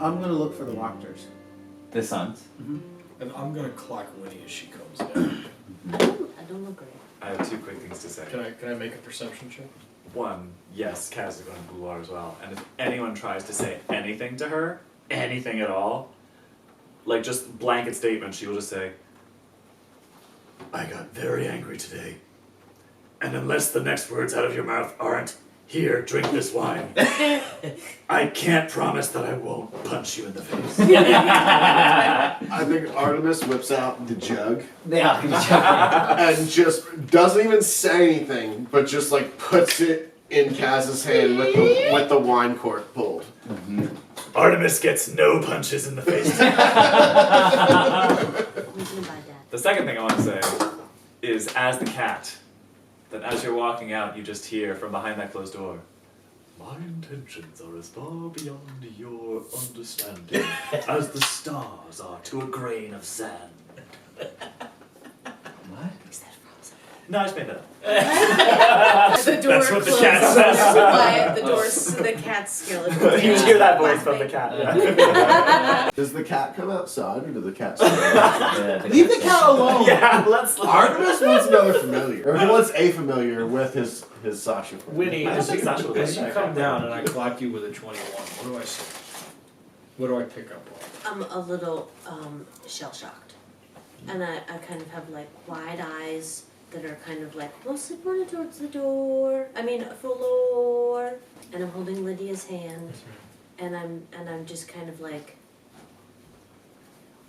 I'm gonna look for the walkers. The sons. Mm-hmm. And I'm gonna clock Winnie as she comes down. I don't look great. I have 2 quick things to say. Can I make a perception check? 1, yes, Kaz is going to blue water as well. And if anyone tries to say anything to her, anything at all, like just blanket statement, she will just say, I got very angry today. And unless the next words out of your mouth aren't, here, drink this wine, I can't promise that I won't punch you in the face. I think Artemis whips out the jug. Yeah. And just doesn't even say anything, but just like puts it in Kaz's hand with the wine cork pulled. Mm-hmm. Artemis gets no punches in the face. We can buy that. The second thing I want to say is, as the cat, that as you're walking out, you just hear from behind that closed door, my intentions are as far beyond your understanding as the stars are to a grain of sand. What? Is that frozen? No, I just made that up. The door That's what the closes cat says. by the cat's skeleton. You hear that voice from the cat. Yeah. Does the cat come outside or do the cat stay? Leave the cat alone. Yeah, let's. Artemis wants another familiar. Or he wants a familiar with his Sasha. Winnie, I as think you, Sasha will as like you that. come down and I clock you with a 21, what do I say? What do I pick up on? I'm a little shell-shocked. And I kind of have like wide eyes that are kind of like mostly pointed towards the door. Floor. And I'm holding Lydia's hand. And I'm just kind of like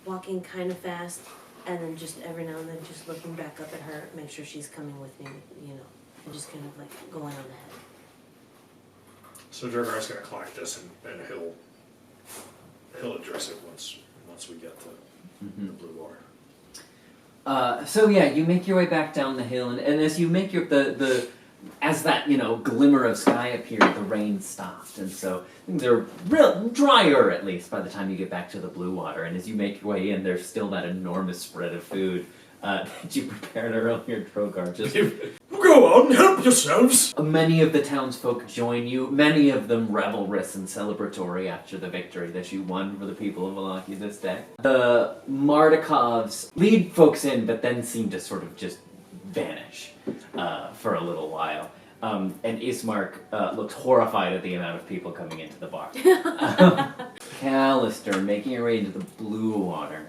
walking kind of fast, and then just every now and then just looking back up at her, make sure she's coming with me, and just kind of like going on ahead. So Drogar's gonna clock this and he'll address it once we get to the blue water. So yeah, you make your way back down the hill, and as you make as that glimmer of sky appeared, the rain stopped, and so things are real drier at least by the time you get back to the blue water. And as you make your way in, there's still that enormous spread of food that you prepared earlier, Drogar. Just go on, help yourselves. many of the townsfolk join you. Many of them revelrous and celebratory after the victory that you won for the people of Valaki this day. The Mardikovs lead folks in, but then seem to sort of just vanish for a little while. And Aasimar looks horrified at the amount of people coming into the bar. Callister, making your way into the blue water,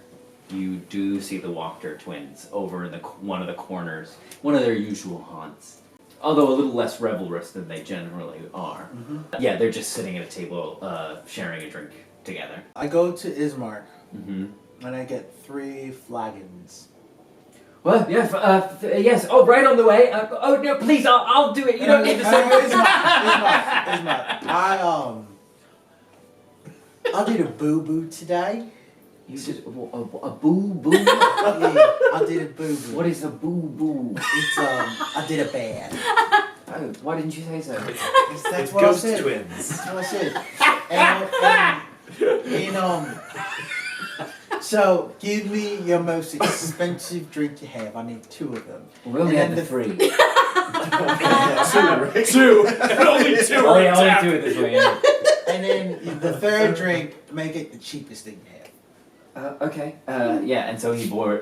you do see the Walker twins over in one of the corners, one of their usual haunts. Although a little less revelrous than they generally are. Mm-hmm. Yeah, they're just sitting at a table sharing a drink together. I go to Ismark, Mm-hmm. and I get 3 flagons. Well, yeah, yes. Oh, right on the way. Oh no, please, I'll do it. You don't need to say. Ismark. I did a boo-boo today. You did a boo-boo? Yeah, I did a boo-boo. What is a boo-boo? It's, I did a bad. Oh, why didn't you say so? That's It's what ghost I said. twins. That's what I said. So, give me your most expensive drink you have. I need 2 of them. We only And had then the 3. Two. Only 2 Oh, yeah, only 2 at this way. Yeah. And then the 3rd drink, make it the cheapest thing you have. Okay. Yeah, and so he pours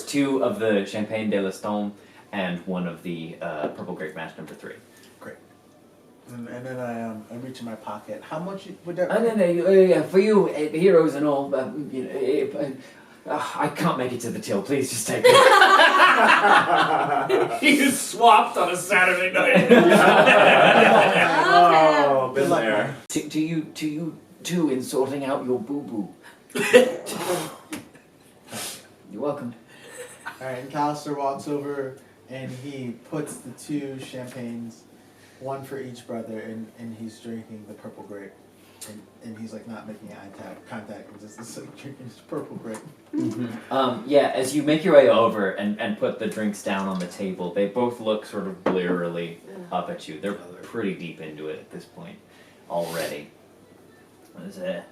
2 of the Champagne de l'Estombe and 1 of the Purple Grape Mash number 3. Great. And then I reach in my pocket. How much would that? No, for you, heroes and all, I can't make it to the till. Please just take it. You swapped on a Saturday night. Oh, been there. To you too in sorting out your boo-boo. You're welcome. Alright, and Callister walks over and he puts the 2 champagnes, 1 for each brother, and he's drinking the purple grape. And he's like not making eye contact, he's just like drinking his purple grape. Mm-hmm. Yeah, as you make your way over and put the drinks down on the table, they both look sort of blearily up at you. They're pretty deep into it at this point already. What is it?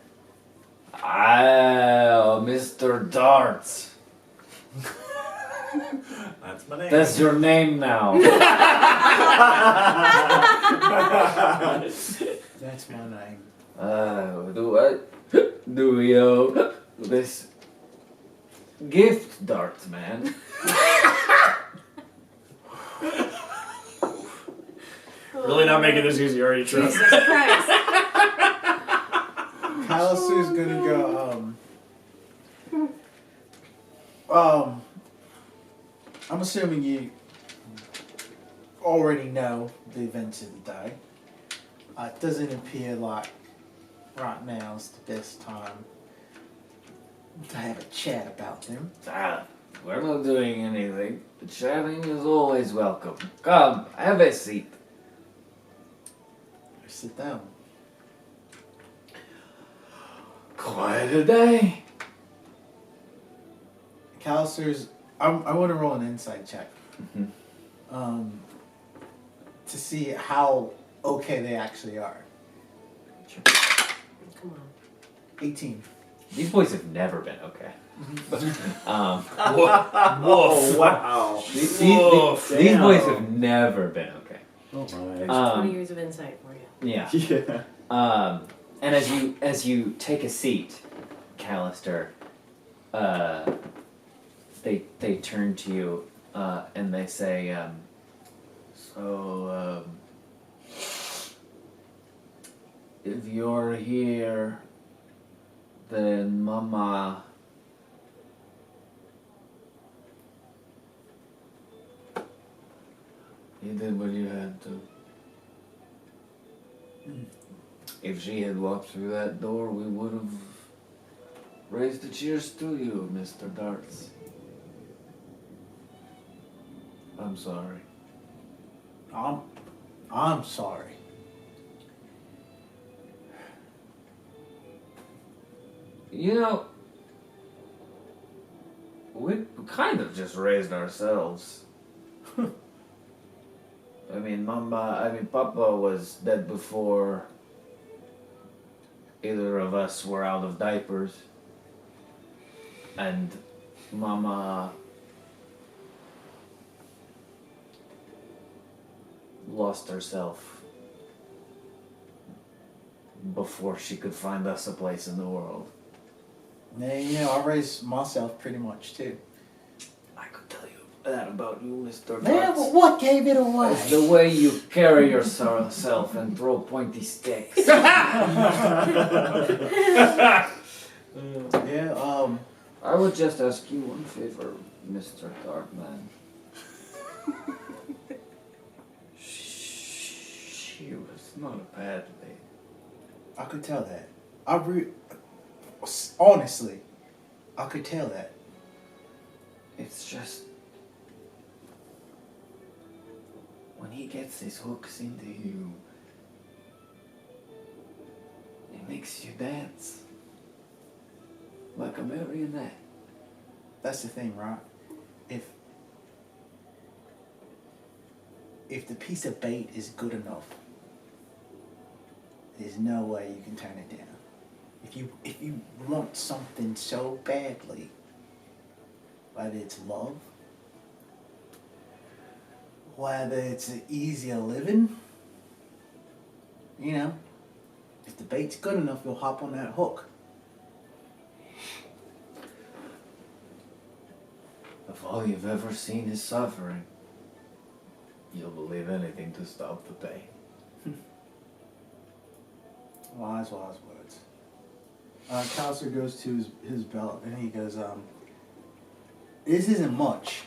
Mr. Darts. That's my name. That's your name now. That's my name. Do we owe this gift, Dart Man? Really not making this easy, are you, Trevor? Jesus Christ. Callister's gonna go, I'm assuming you already know the events of the day. It doesn't appear like right now is the best time to have a chat about them. We're not doing anything. Chatting is always welcome. Come, have a seat. Sit down. Quite a day. Callister's, I want to roll an insight check. To see how okay they actually are. Come on. 18. These boys have never been okay. Woof. Wow. These Damn. boys have never been okay. Oh my. There's 20 years of insight for you. Yeah. Yeah. And as you take a seat, Callister, they turn to you and they say, if you're here, then Mama. You did what you had to. If she had walked through that door, we would have raised a cheers to you, Mr. Darts. I'm sorry. I'm sorry. You know, we kind of just raised ourselves. Papa was dead before either of us were out of diapers. And Mama lost herself before she could find us a place in the world. Yeah, I raised myself pretty much too. I could tell you that about you, Mr. Yeah, Butts. but what gave it away? It's the way you carry yourself and throw pointy sticks. Yeah, I would just ask you one favor, Mr. Darkman. She was not a bad lady. I could tell that. Honestly, I could tell that. It's just when he gets his hooks into you, it makes you dance like a marionette. That's the thing, right? If the piece of bait is good enough, there's no way you can turn it down. If you want something so badly, whether it's love, whether it's an easier living, if the bait's good enough, you'll hop on that hook. If all you've ever seen is suffering, you'll believe anything to stop the pain. Wise words. Callister goes to his belt and he goes, this isn't much,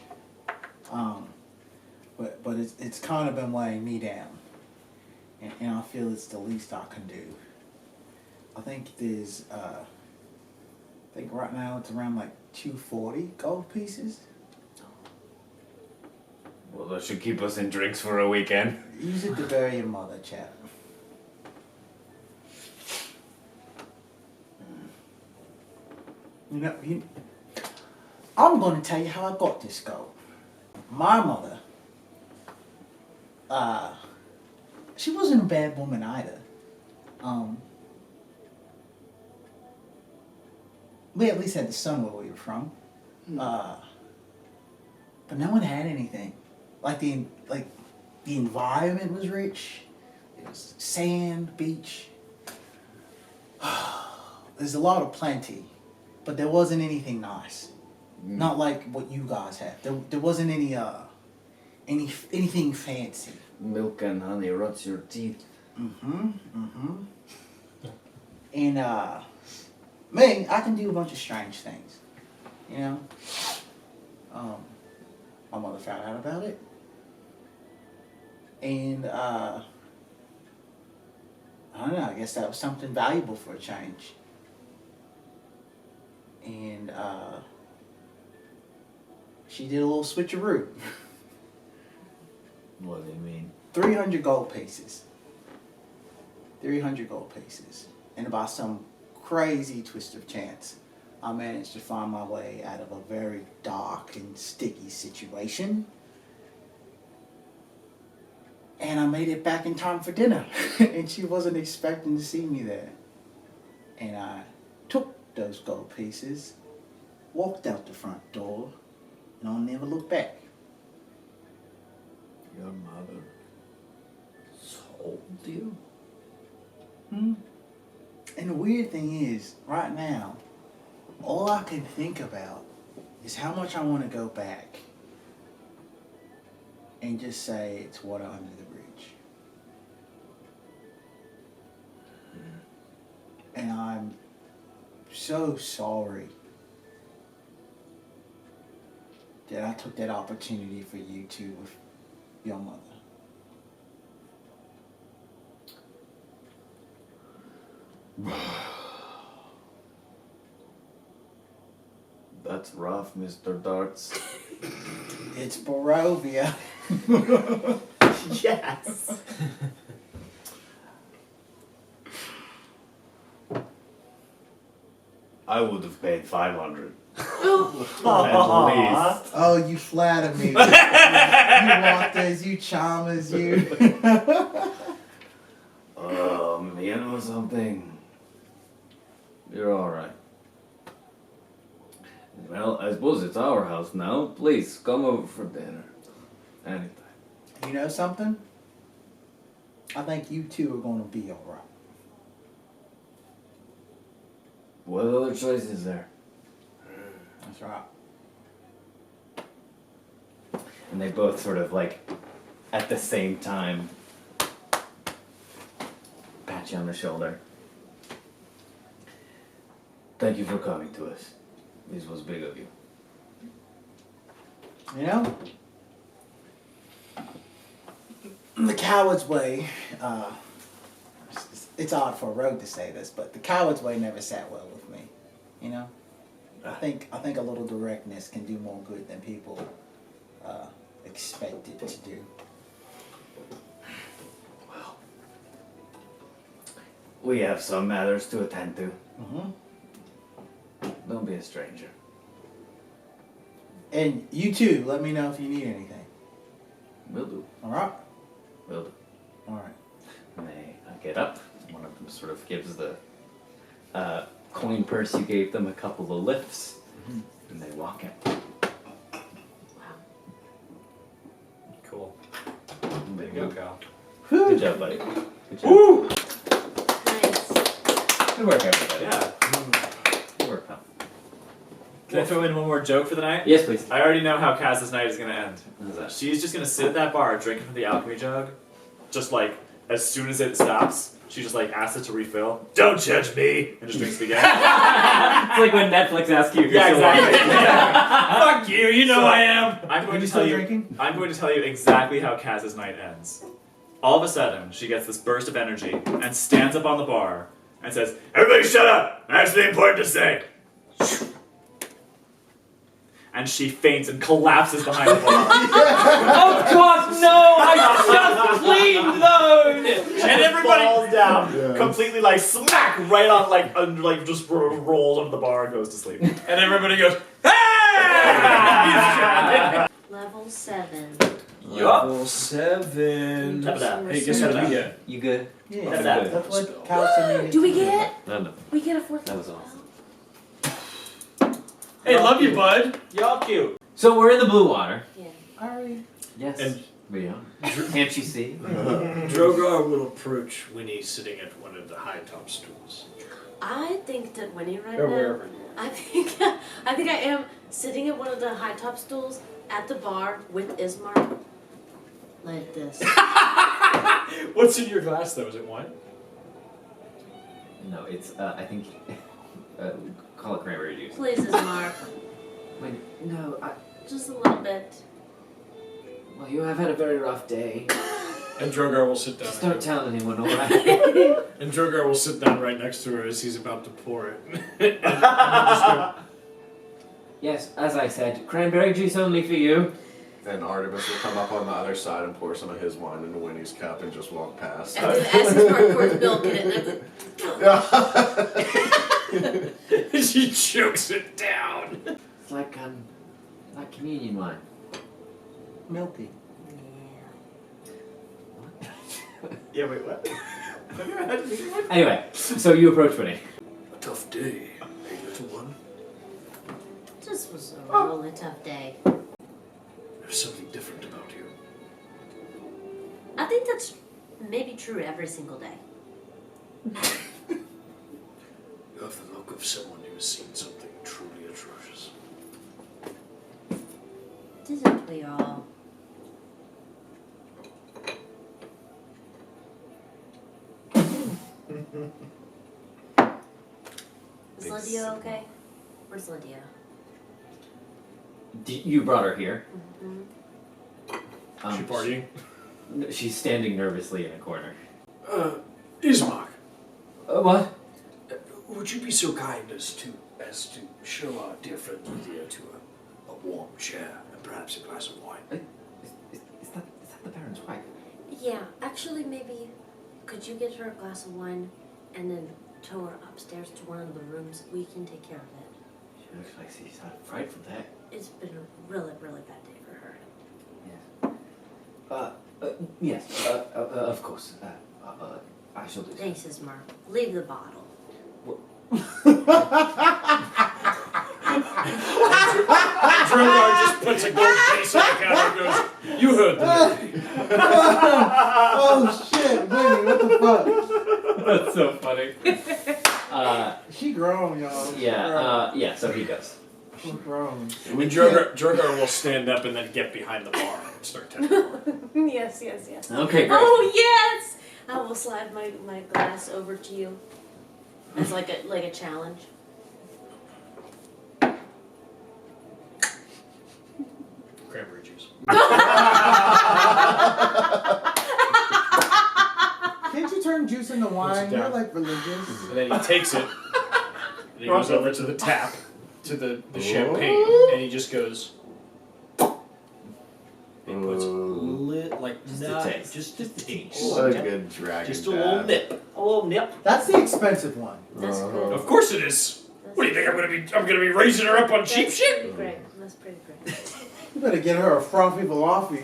but it's kind of been weighing me down, and I feel it's the least I can do. I think there's, right now it's around like 240 gold pieces. Well, that should keep us in drinks for a weekend. Use it to bury your mother, chap. I'm going to tell you how I got this gold. My mother, she wasn't a bad woman either. We at least had the sun where we were from. But no one had anything. The environment was rich. It was sand, beach. there's a lot of plenty, but there wasn't anything nice. Not like what you guys have. There wasn't anything fancy. Milk and honey rots your teeth. And me, I can do a bunch of strange things. You know? My mother found out about it. And I don't know, I guess that was something valuable for a change. And she did a little switcheroo. What do you mean? 300 gold pieces. 300 gold pieces. And by some crazy twist of chance, I managed to find my way out of a very dark and sticky situation. And I made it back in time for dinner. And she wasn't expecting to see me there. And I took those gold pieces, walked out the front door, and I'll never look back. Your mother told you? And the weird thing is, right now, all I can think about is how much I want to go back and just say it's water under the bridge. And I'm so sorry that I took that opportunity for you two with your mother. That's rough, Mr. Darts. It's Barovia. Yes. I would have paid 500. Aw. Oh, you flatter me. You walkers, you charmers, you. You know something? You're alright. Well, I suppose it's our house now. Please, come over for dinner. Anytime. You know something? I think you two are going to be alright. What other choice is there? That's right. And they both sort of like, at the same time, pat you on the shoulder. Thank you for coming to us. This was big of you. You know? The coward's way, it's odd for a rogue to say this, but the coward's way never sat well with me. You know? I think a little directness can do more good than people expect it to do. Well, we have some matters to attend to. Don't be a stranger. And you too, let me know if you need anything. Will do. Alright? Will do. Alright. And they get up. One of them sort of gives the coin purse you gave them a couple of lifts. And they walk in. Cool. There you go, Cal. Good job, buddy. Good job. Woo! Nice. Good work, everybody. Yeah. Good work, pal. Can I throw in one more joke for the night? Yes, please. I already know how Kasle's night is gonna end. How's that? She's just gonna sit at that bar drinking from the alchemy jug. Just like, as soon as it stops, she just like asks it to refill. Don't judge me! And just drinks it again. It's like when Netflix asks you if you're Yeah, still exactly. alive. Fuck you, you know So- I am! I'm going you to tell still you drinking? I'm going to tell you exactly how Kasle's night ends. All of a sudden, she gets this burst of energy and stands up on the bar and says, "Everybody shut up! I have something important to say!" And she faints and collapses behind the bar. Oh God, no! I just cleaned those. And everybody falls down, Yes. completely like smack right on like just rolls under the bar and goes to sleep. And everybody goes, "Hey!" Level 7. Level 7. Tap it out. Hey, guess what we get? You good? Yeah, That's that's what Callister needed. Do we to do. get? No. We get a 4th That was level. awesome. Hey, love you, bud. Y'all cute. So we're in the blue water. Yeah. Alright. Yes. And- we are. Can't you see? Drogar will approach Winnie sitting at one of the high top stools. I think that Winnie right Or now. wherever. I think I am sitting at one of the high top stools at the bar with Aasimar, like this. What's in your glass though? Is it wine? No, it's I think call it cranberry juice. Please, Aasimar, Wait, no, just a little bit. well, you have had a very rough day. And Drogar will sit down. Just and don't go- tell anyone, alright? And Drogar will sit down right next to her as he's about to pour it. and just go, Yes, as I said, cranberry juice only for you. And Artemis will come up on the other side and pour some of his wine into Winnie's cup and just walk past. And then as Aasimar pours milk in it, and then she chokes it down. It's like communion wine. Milky. Yeah, wait, what? Have you ever had anything like Anyway, so you approach Winnie. A tough day, hey little one. this was a really tough day. There's something different about you. I think that's maybe true every single day. You have the look of someone who has seen something truly atrocious. Didn't we all? Is Lydia okay? Where's Lydia? You brought her here. She partying? She's standing nervously in a corner. Ismark, What? would you be so kind as to show our dear friend Lydia to a warm chair and perhaps a glass of wine? Is that the Baron's wife? Yeah, actually, maybe could you get her a glass of wine and then tow her upstairs to one of the rooms? We can take care of it. She looks like she's had a frightful day. It's been a really, really bad day for her. Yes. Yes, of course. I shall do so. Thanks, Aasimar. Leave the bottle. Drogar just puts a gold piece on the counter and goes, "You heard the lady." Oh shit, Winnie, what the fuck? That's so funny. She grown, y'all. Yeah, so he goes. She grown. When Drogar will stand up and then get behind the bar and start telling her. Yes. Okay, great. Oh yes! I will slide my glass over to you as like a challenge. Cranberry juice. Can't you turn juice into wine? down. You're like religious. And then he takes it, and he goes over to the tap, to the champagne, and he just goes. He puts Just a taste. just a taste. What a good dragon. Just a little nip. A little nip. That's the expensive one. That's good. Of course it is. What do you think I'm gonna be raising her up on cheap That's shit? pretty great. That's pretty great. You better get her a frothy falafel.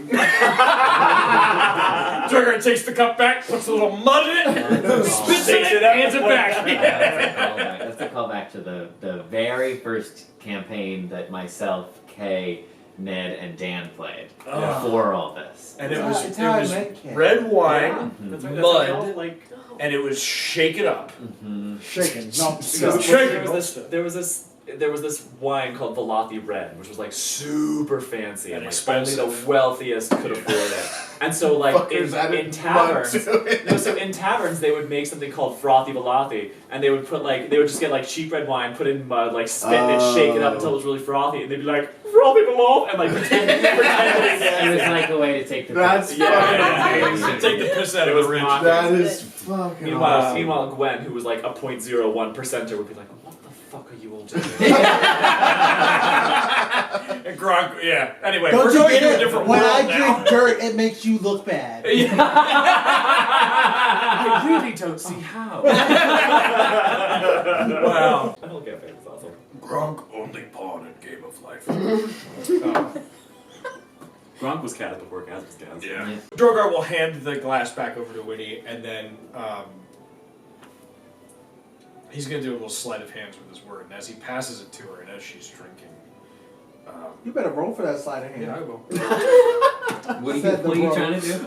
Drogar takes the cup back, puts a little mud in it, spits in it, hands it back. That's a callback to the very first campaign that myself, Kay, Ned, and Dan played before all this. And it It's how I was met Kay. red wine, That's right, mud, that's all, like, and it was shake it up. Shaken. No, So- there was this wine called Velothi Red, which was like super fancy And and like only expensive. the wealthiest could afford it. And so like Fuckers added in mud taverns, to it. no, so in taverns they would make something called frothy Velothi, and they would just get like cheap red wine, put it in mud, like spit it, shake it up until it was really frothy, and they'd be like frothy Velothi, and like pretend that It was like a way to take the That's Yeah. Take the piss out of the rich. That is fucking awesome. Meanwhile, Gwen, who was like a 0.01%er, would be like, "What the fuck are you all doing?" And Gronk, yeah. Anyway, Don't we're you going get to a it? different When world I now. drink dirt, it makes you look bad. I really don't see how. Wow. I don't get it. It's awesome. Gronk only pawn in Game of Life. Gronk was Kaz before Kaz was Kaz. Yeah. Drogar will hand the glass back over to Winnie, and then he's going to do a little sleight of hands with his word. And as he passes it to her, and as she's drinking, You better roll for that sleight of hand. yeah, I will. What are Said the you bro. trying to do?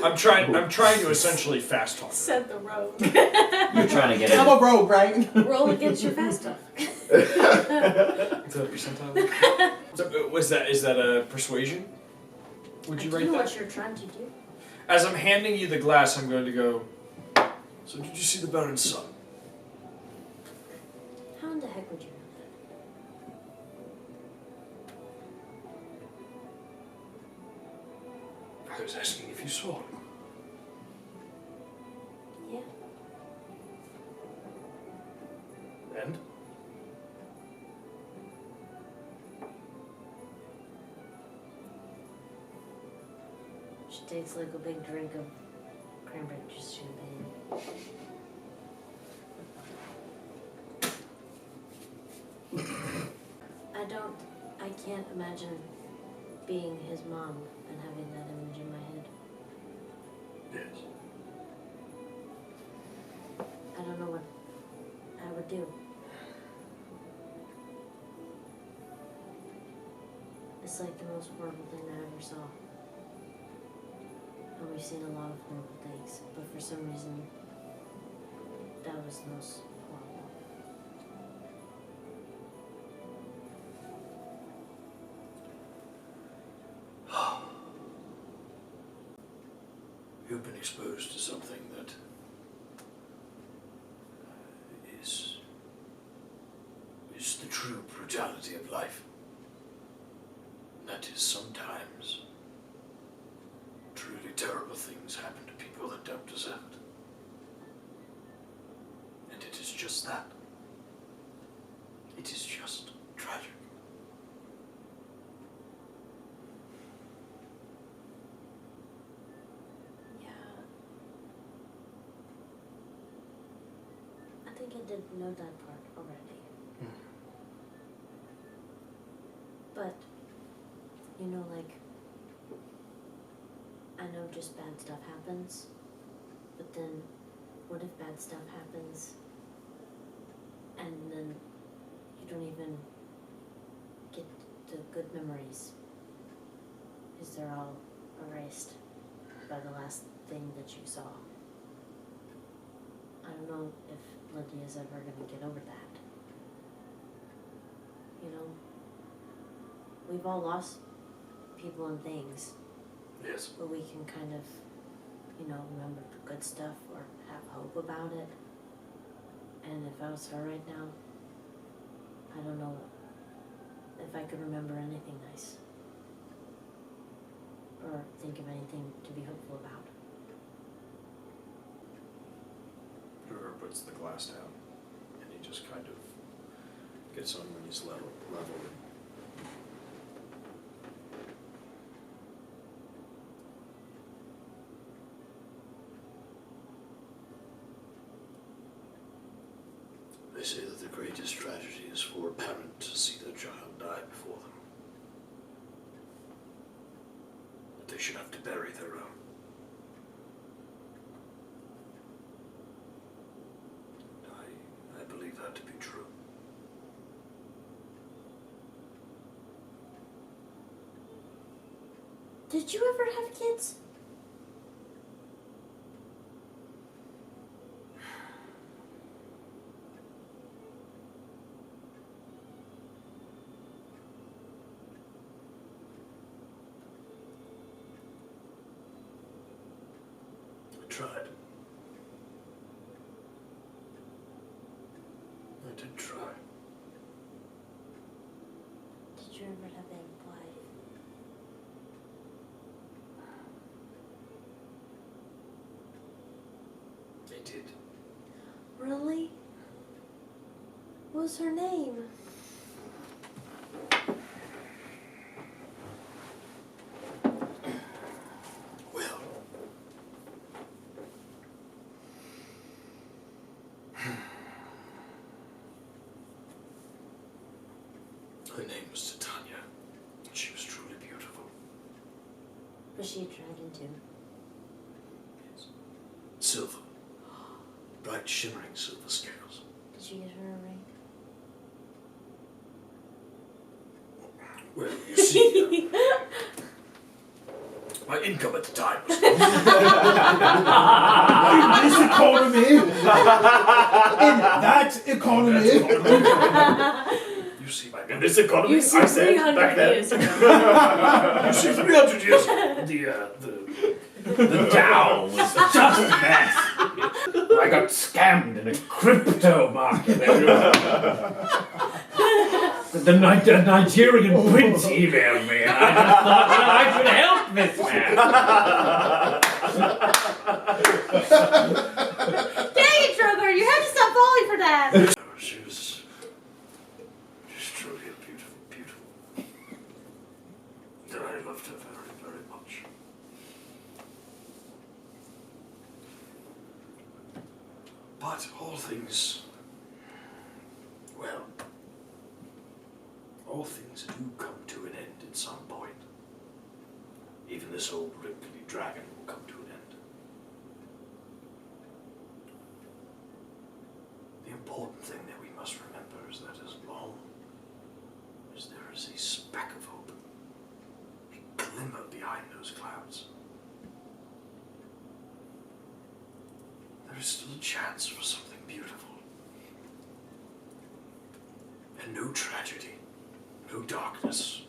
I'm trying to essentially fast talk. Said the rogue. You're trying to get I'm in. a rogue, right? Roll against your fast talk. Is that a percentile? Is that a persuasion? Would you I rate do know that? what you're trying to do. As I'm handing you the glass, I'm going to go. So did you see the Baron's son? How in the heck would you know that? I was asking if you saw him. Yeah. And? She takes like a big drink of cranberry juice champagne. I can't imagine being his mom and having that image in my head. Yes. I don't know what I would do. It's like the most horrible thing I ever saw. And we've seen a lot of horrible things, but for some reason, that was the most horrible. You've been exposed to something that is the true brutality of life. That is sometimes truly terrible things happen to people that don't deserve it. And it is just that. It is just tragic. Yeah. I think I did know that part already. But, you know, like, I know just bad stuff happens, but then what if bad stuff happens and then you don't even get the good memories because they're all erased by the last thing that you saw? I don't know if Lydia's ever going to get over that. You know? We've all lost people and things, Yes. but we can kind of, you know, remember the good stuff or have hope about it. And if I was her right now, I don't know if I could remember anything nice or think of anything to be hopeful about. Drogar puts the glass down, and he just kind of gets on Winnie's level. They say that the greatest tragedy is for a parent to see their child die before them. That they should have to bury their own. I believe that to be true. Did you ever have kids? I tried. I did try. Did you ever have a wife? I did. Really? What was her name? Well, her name was Titania. She was truly beautiful. Was she a dragon too? Yes. Silver. Bright shimmering silver scales. Did you get her a ring? Well, you see, My income at the time was This economy! In that economy! You see, in this economy, You see I said 300 back then. years ago. You see, 300 years the Dow was just a mess. I got scammed in a crypto market. The Nigerian prince emailed me, and I just thought that I should help this man. Dang it, Drogar, you had to stop falling for that! She's truly a beautiful, beautiful. And I loved her very, very much. But all things, well, all things do come to an end at some point. Even this old wrinkly dragon will come to an end. The important thing that we must remember is that as long as there is a speck of hope, a glimmer behind those clouds, there is still a chance for something beautiful. And no tragedy, no darkness,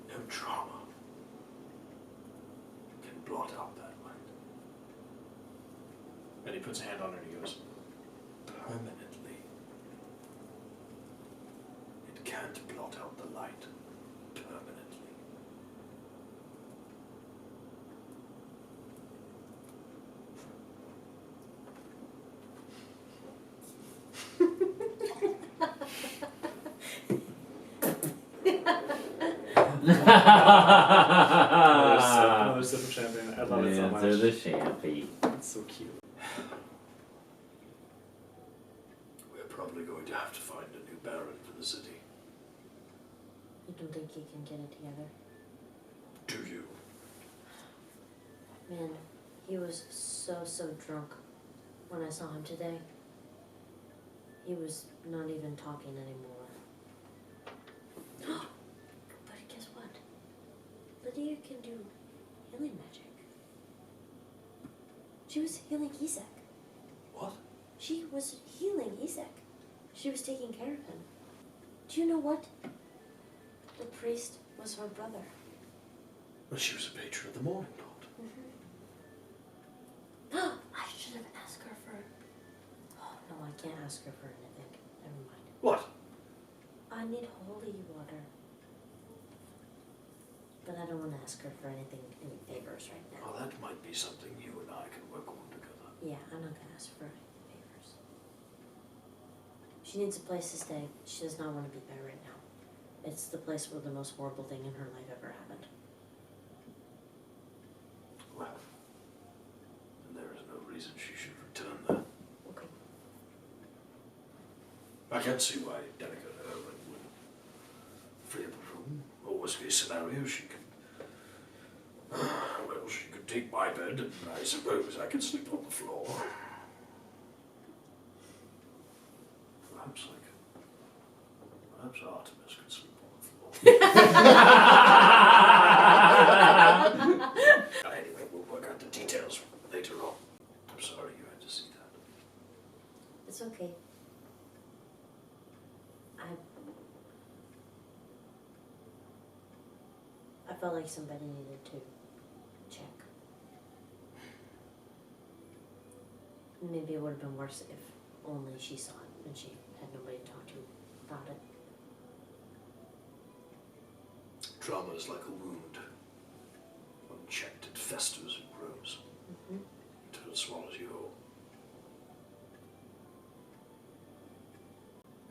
no trauma can blot out that light. And he puts a hand on her and he goes, permanently. It can't blot out the light permanently. Another sip of champagne. I love it so much. Answer the champagne. It's so cute. We're probably going to have to find a new baron for the city. You don't think he can get it together? Do you? Man, he was so drunk when I saw him today. He was not even talking anymore. But guess what? Lydia can do healing magic. She was healing Isaac. What? She was healing Isaac. She was taking care of him. Do you know what? The priest was her brother. Well, she was a patron of the Morning Lord. I should have asked her for... Oh, no, I can't ask her for anything. Never mind. What? I need holy water. But I don't want to ask her for anything, any favors right now. Well, that might be something you and I can work on together. Yeah, I'm not going to ask for any favors. She needs a place to stay. She does not want to be there right now. It's the place where the most horrible thing in her life ever happened. Well, then there is no reason she should return there. Okay. I can see why Delicate Erwin would free up a room. Or worst case scenario, she could... well, she could take my bed, and I suppose I could sleep on the floor. Perhaps Artemis could sleep on the floor. Anyway, we'll work out the details later on. I'm sorry you had to see that. It's okay. I felt like somebody needed to check. Maybe it would have been worse if only she saw it and she had nobody to talk to about it. Trauma is like a wound. Unchecked, it festers and grows until it swallows you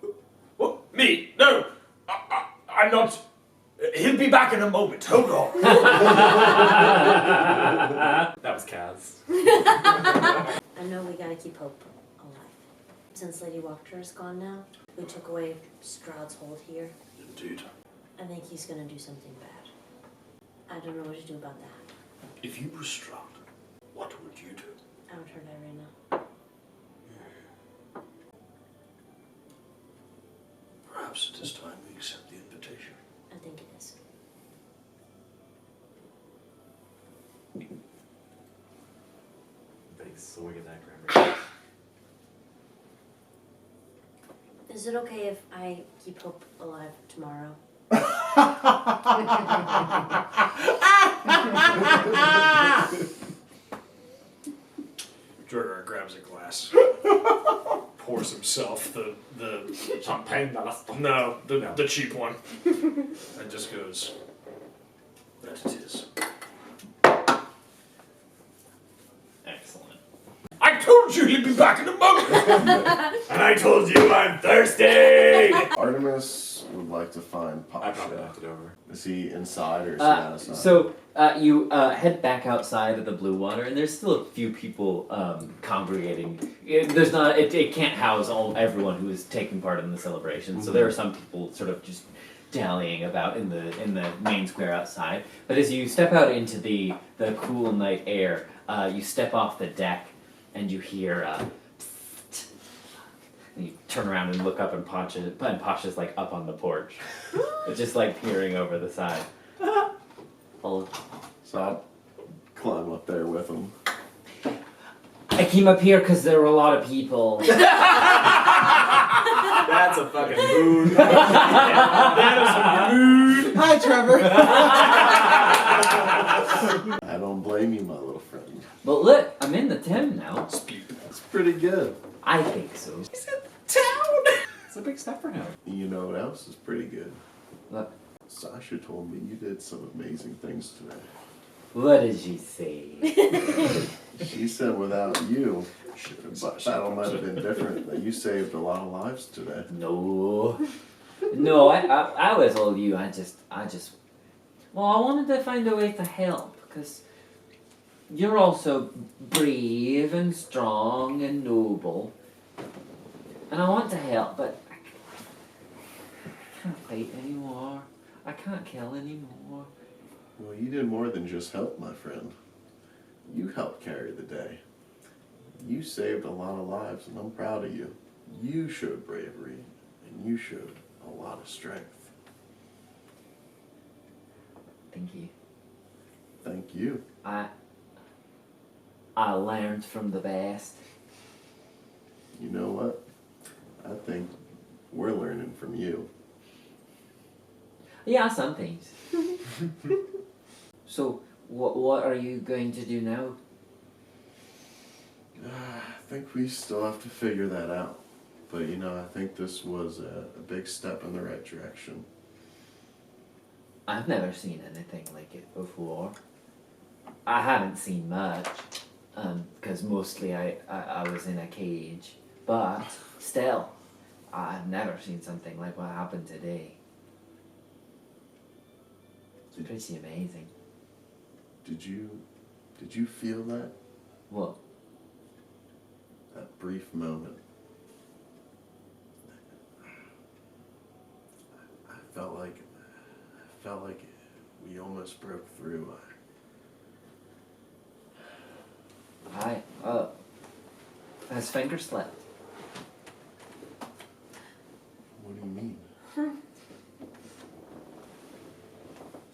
whole. What? Me? No! I'm not. He'll be back in a moment. Hold on. That was Kaz. I know we gotta keep hope alive. Since Lady Walker is gone now, we took away Strahd's hold here. Indeed. I think he's gonna do something bad. I don't know what to do about that. If you were Strahd, what would you do? I would hurt Irina. Perhaps it is time we accept the invitation. I think it is. swig of that cranberry. Is it okay if I keep Hope alive tomorrow? Drogar grabs a glass, pours himself the Champagne de la no, No. the cheap one, and just goes, that it is. Excellent. I told you he'd be back in a moment! And I told you I'm thirsty! Artemis would like to find I probably Pasha. knocked it over. Is he inside or is he outside? So you head back outside of the blue water, and there's still a few people congregating. There's not. It can't house everyone who is taking part in the celebration. So there are some people sort of just dallying about in the main square outside. But as you step out into the cool night air, you step off the deck, and you hear. And you turn around and look up, and Pasha's like up on the porch, just like peering over the side. Oh. So I'll climb up there with him. I came up here because there were a lot of people. That's a fucking mood. Hi, Trevor. I don't blame you, my little friend. But look, I'm in the town now. It's pretty good. I think so. It's a big step for him. You know what else is pretty good? What? Sasha told me you did some amazing things today. What did you say? She said without you, the battle might have been different, that you saved a lot of lives today. No, I was all you. I just. Well, I wanted to find a way to help because you're also brave and strong and noble, and I want to help, but I can't fight anymore. I can't kill anymore. Well, you did more than just help, my friend. You helped carry the day. You saved a lot of lives, and I'm proud of you. You showed bravery, and you showed a lot of strength. Thank you. Thank you. I learned from the best. You know what? I think we're learning from you. Yeah, some things. So, what are you going to do now? I think we still have to figure that out. But, you know, I think this was a big step in the right direction. I've never seen anything like it before. I haven't seen much, because mostly I was in a cage. But still, I've never seen something like what happened today. It's pretty amazing. Did you feel that? What? That brief moment? I felt like we almost broke through. His finger slipped. What do you mean?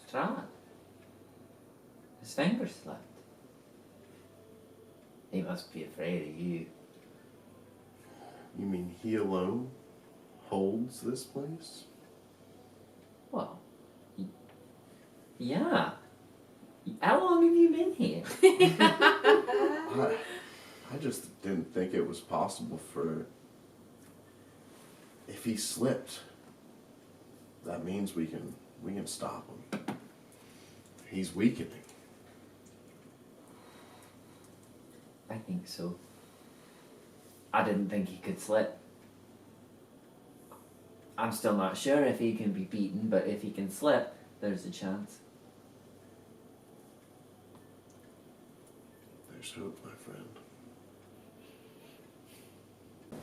Strahd. His finger slipped. He must be afraid of you. You mean he alone holds this place? Well, yeah. How long have you been here? I just didn't think it was possible for... If he slipped, that means we can stop him. He's weakening. I think so. I didn't think he could slip. I'm still not sure if he can be beaten, but if he can slip, there's a chance. There's hope, my friend.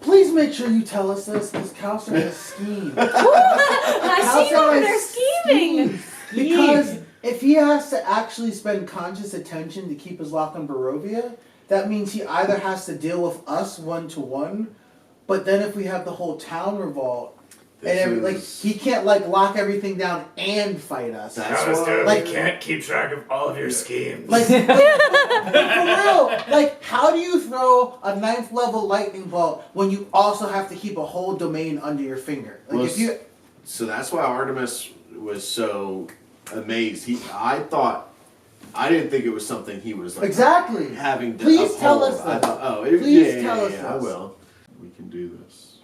Please make sure you tell us this Callister has schemed. I see you over there scheming. Because if he has to actually spend conscious attention to keep his lock on Barovia, that means he either has to deal with us one-to-one, but then if we have the whole town revolt, like he can't like lock everything down and fight us. That's why, like- can't keep track of all of your schemes. Like, for real, like, how do you throw a 9th level lightning bolt when you also have to keep a whole domain under your finger? Like, Well, if you, so that's why Artemis was so amazed. I didn't think it was something he was like exactly. having to Please tell uphold. us I this. thought, Please tell us I this. will. We can do this.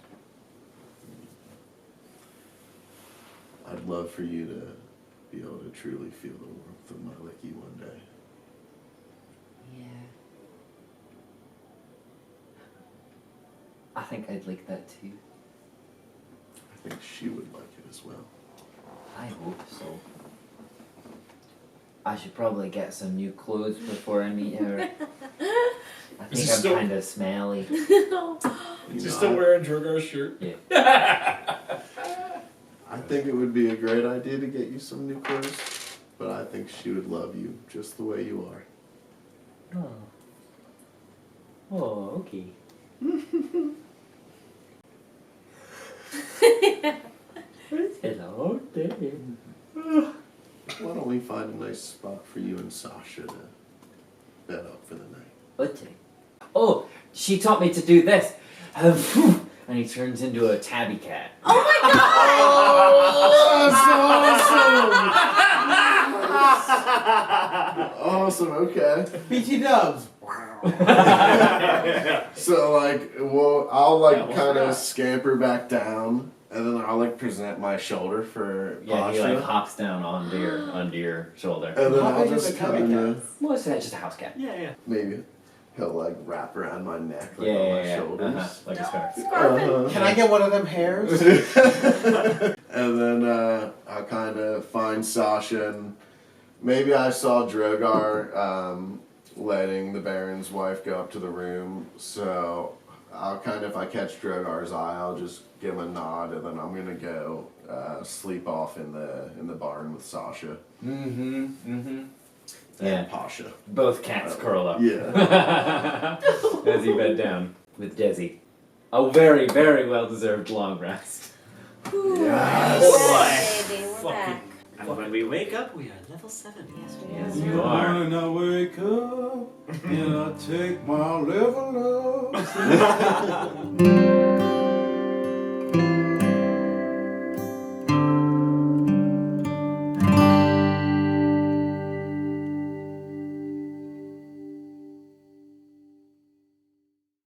I'd love for you to be able to truly feel the warmth of my licky one day. Yeah. I think I'd like that too. I think she would like it as well. I hope so. I should probably get some new clothes before I meet her. I Is he think I'm still- kind of smelly. Is he still wearing Drogar's shirt? I think it would be a great idea to get you some new clothes, but I think she would love you just the way you are. Oh. Oh, okay. Hello there. Why don't we find a nice spot for you and Sasha to bed up for the night? Okay. Oh, she taught me to do this. And he turns into a tabby cat. Oh my That's awesome! Okay. BT Dubs. So like, well, I'll like Yeah, we'll kind of forgot. scamper back down, and then I'll like present my shoulder for Yeah, he posture. like hops down onto your shoulder. And then How I'll big is just a tabby kind of Well, it's just a house cat. Yeah. maybe he'll like wrap around my neck, like Yeah, on my yeah. shoulders. Uh-huh. Like a scarf. Scarfing. Can I get one of them hairs? And then I'll kind of find Sasha, and maybe I saw Drogar letting the Baron's wife go up to the room, so I'll kind of, if I catch Drogar's eye, I'll just give him a nod, and then I'm gonna go sleep off in the barn with Sasha Mm-hmm. and Yeah. Pasha. Both cats curl up. Yeah. As he bed down with Desi. A very, very well deserved long rest. Yes. Baby, we're Fucking- back. And when we wake up, we are level 7. Yes, we Yes, are. you are. When I wake up and I take my level up.